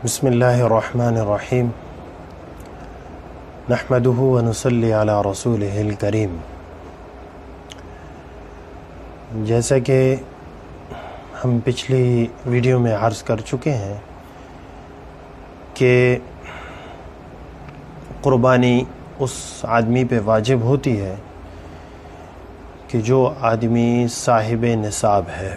بسم اللہ الرحمن الرحیم نحمده ونصلی علی رسولہ الکریم۔ جیسا کہ ہم پچھلی ویڈیو میں عرض کر چکے ہیں کہ قربانی اس آدمی پہ واجب ہوتی ہے کہ جو آدمی صاحب نصاب ہے،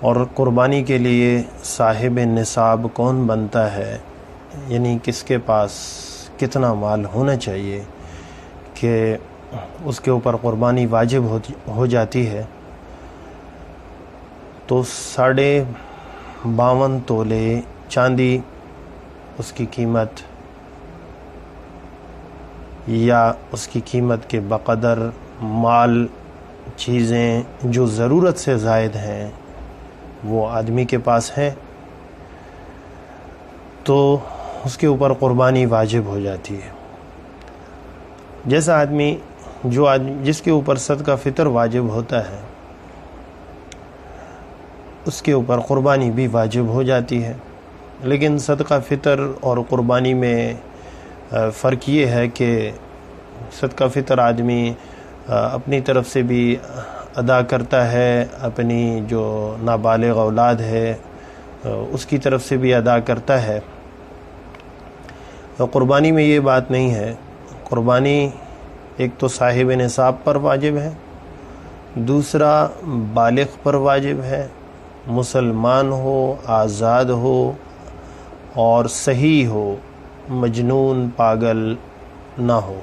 اور قربانی کے لیے صاحب نصاب کون بنتا ہے، یعنی کس کے پاس کتنا مال ہونا چاہیے کہ اس کے اوپر قربانی واجب ہو جاتی ہے، تو 52.5 تولے چاندی اس کی قیمت، یا اس کی قیمت کے بقدر مال، چیزیں جو ضرورت سے زائد ہیں وہ آدمی کے پاس ہے، تو اس کے اوپر قربانی واجب ہو جاتی ہے۔ جیسا آدمی جس کے اوپر صدقہ فطر واجب ہوتا ہے، اس کے اوپر قربانی بھی واجب ہو جاتی ہے، لیکن صدقہ فطر اور قربانی میں فرق یہ ہے کہ صدقہ فطر آدمی اپنی طرف سے بھی ادا کرتا ہے، اپنی جو نابالغ اولاد ہے اس کی طرف سے بھی ادا کرتا ہے۔ قربانی میں یہ بات نہیں ہے۔ قربانی ایک تو صاحب نصاب پر واجب ہے، دوسرا بالغ پر واجب ہے، مسلمان ہو، آزاد ہو اور صحیح ہو، مجنون پاگل نہ ہو۔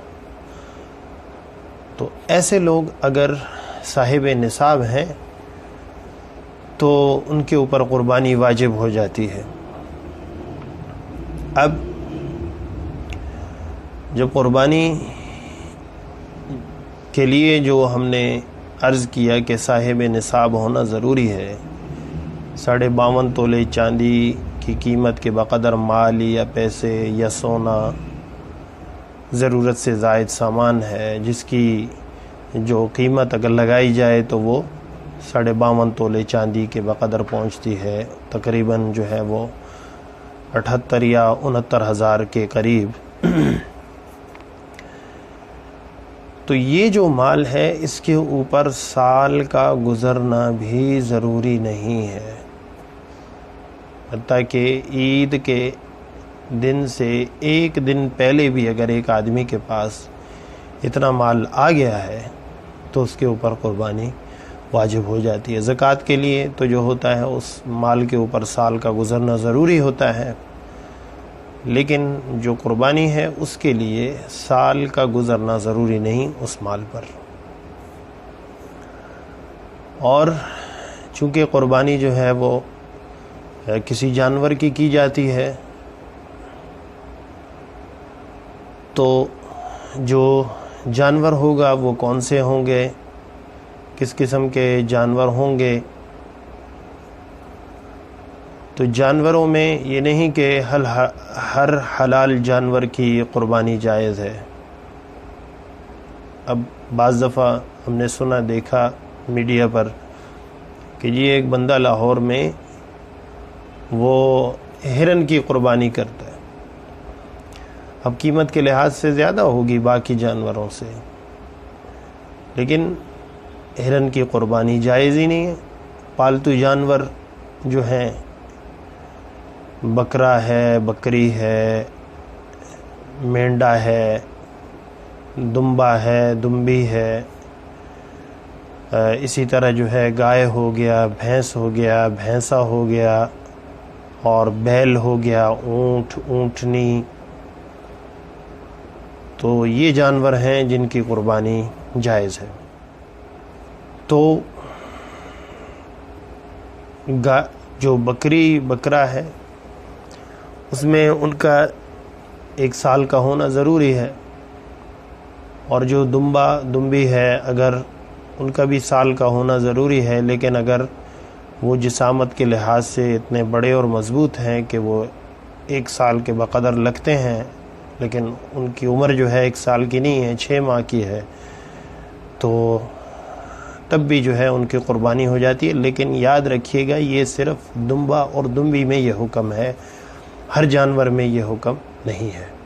تو ایسے لوگ اگر صاحب نصاب ہیں تو ان کے اوپر قربانی واجب ہو جاتی ہے۔ اب جب قربانی کے لیے جو ہم نے عرض کیا کہ صاحب نصاب ہونا ضروری ہے، 52.5 تولے چاندی کی قیمت کے بقدر مال یا پیسے یا سونا، ضرورت سے زائد سامان ہے جس کی جو قیمت اگر لگائی جائے تو وہ 52.5 تولے چاندی کے بقدر پہنچتی ہے، تقریباً جو ہے وہ 78 یا 69 ہزار کے قریب۔ تو یہ جو مال ہے اس کے اوپر سال کا گزرنا بھی ضروری نہیں ہے، حتیٰ کہ عید کے دن سے ایک دن پہلے بھی اگر ایک آدمی کے پاس اتنا مال آ گیا ہے تو اس کے اوپر قربانی واجب ہو جاتی ہے۔ زکوٰۃ کے لیے تو جو ہوتا ہے اس مال کے اوپر سال کا گزرنا ضروری ہوتا ہے، لیکن جو قربانی ہے اس کے لیے سال کا گزرنا ضروری نہیں اس مال پر۔ اور چونکہ قربانی جو ہے وہ کسی جانور کی جاتی ہے، تو جو جانور ہوگا وہ کون سے ہوں گے، کس قسم کے جانور ہوں گے، تو جانوروں میں یہ نہیں کہ ہر حلال جانور کی قربانی جائز ہے۔ اب بعض دفعہ ہم نے سنا دیکھا میڈیا پر کہ جی ایک بندہ لاہور میں وہ ہرن کی قربانی کرتا ہے، اب قیمت کے لحاظ سے زیادہ ہوگی باقی جانوروں سے، لیکن ہرن کی قربانی جائز ہی نہیں ہے۔ پالتو جانور جو ہیں، بکرا ہے، بکری ہے، مینڈا ہے، دمبا ہے، دمبی ہے، اسی طرح جو ہے گائے ہو گیا، بھینس ہو گیا، بھینسا ہو گیا، اور بیل ہو گیا، اونٹ، اونٹنی، تو یہ جانور ہیں جن کی قربانی جائز ہے۔ تو جو بکرا ہے اس میں ان کا 1 سال کا ہونا ضروری ہے، اور جو دمبی ہے اگر ان کا بھی سال کا ہونا ضروری ہے، لیکن اگر وہ جسامت کے لحاظ سے اتنے بڑے اور مضبوط ہیں کہ وہ 1 سال کے بقدر لگتے ہیں، لیکن ان کی عمر جو ہے 1 سال کی نہیں ہے، 6 ماہ کی ہے، تو تب بھی جو ہے ان کی قربانی ہو جاتی ہے. لیکن یاد رکھیے گا یہ صرف دمبا اور دمبی میں یہ حکم ہے، ہر جانور میں یہ حکم نہیں ہے.